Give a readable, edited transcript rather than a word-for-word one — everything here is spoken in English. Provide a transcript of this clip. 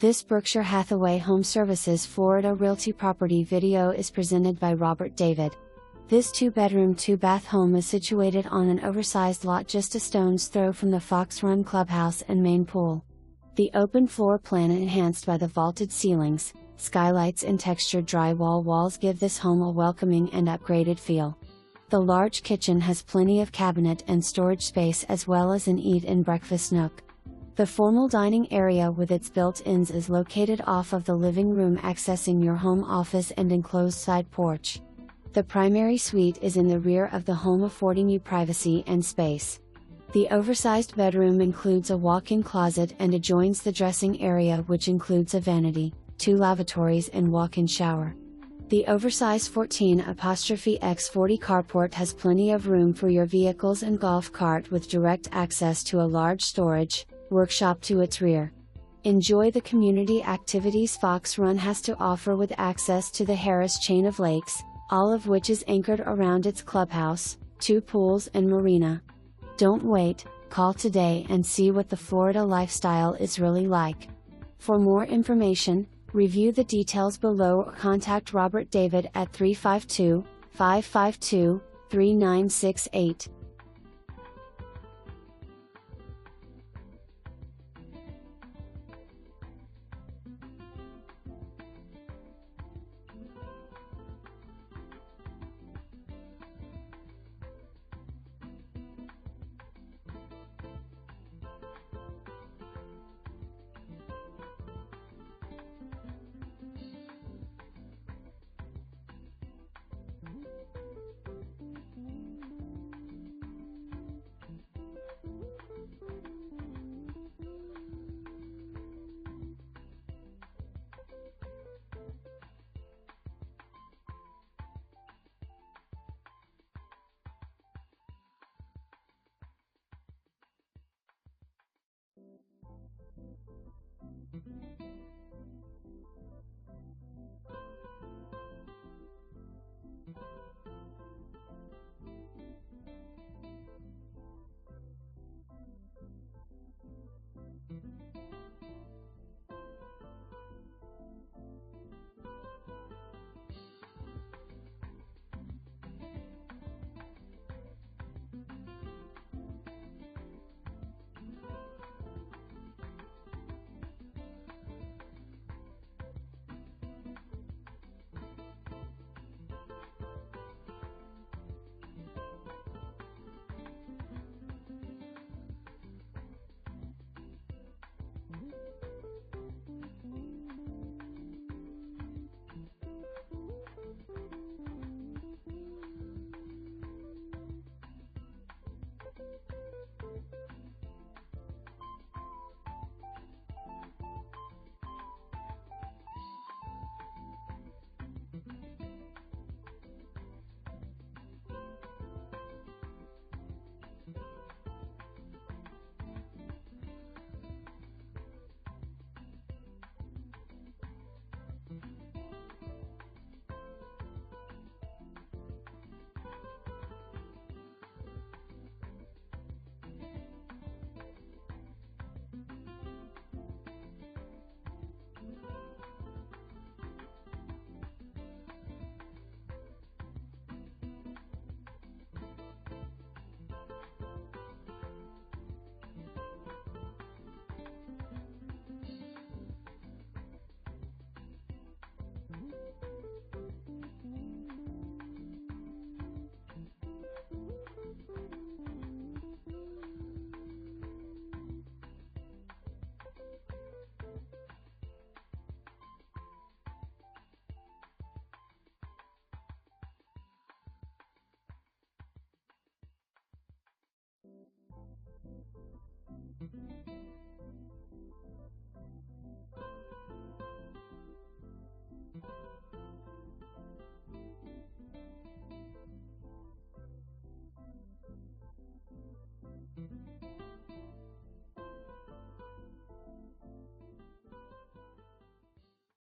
This Berkshire Hathaway HomeServices Florida Realty property video is presented by Robert David. This 2-bedroom 2-bath home is situated on an oversized lot just a stone's throw from the Fox Run Clubhouse and main pool. The open floor plan enhanced by the vaulted ceilings, skylights and textured drywall walls give this home a welcoming and upgraded feel. The large kitchen has plenty of cabinet and storage space as well as an eat and breakfast nook. The formal dining area with its built-ins is located off of the living room accessing your home office and enclosed side porch. The primary suite is in the rear of the home affording you privacy and space. The oversized bedroom includes a walk-in closet and adjoins the dressing area which includes a vanity, 2 lavatories and walk-in shower. The oversized 14x40 carport has plenty of room for your vehicles and golf cart with direct access to a large storage workshop to its rear. Enjoy the community activities Fox Run has to offer with access to the Harris chain of lakes, all of which is anchored around its clubhouse, 2 pools and marina. Don't wait, call today and see what the Florida lifestyle is really like. For more information, review the details below or contact Robert David at 352-552-3968.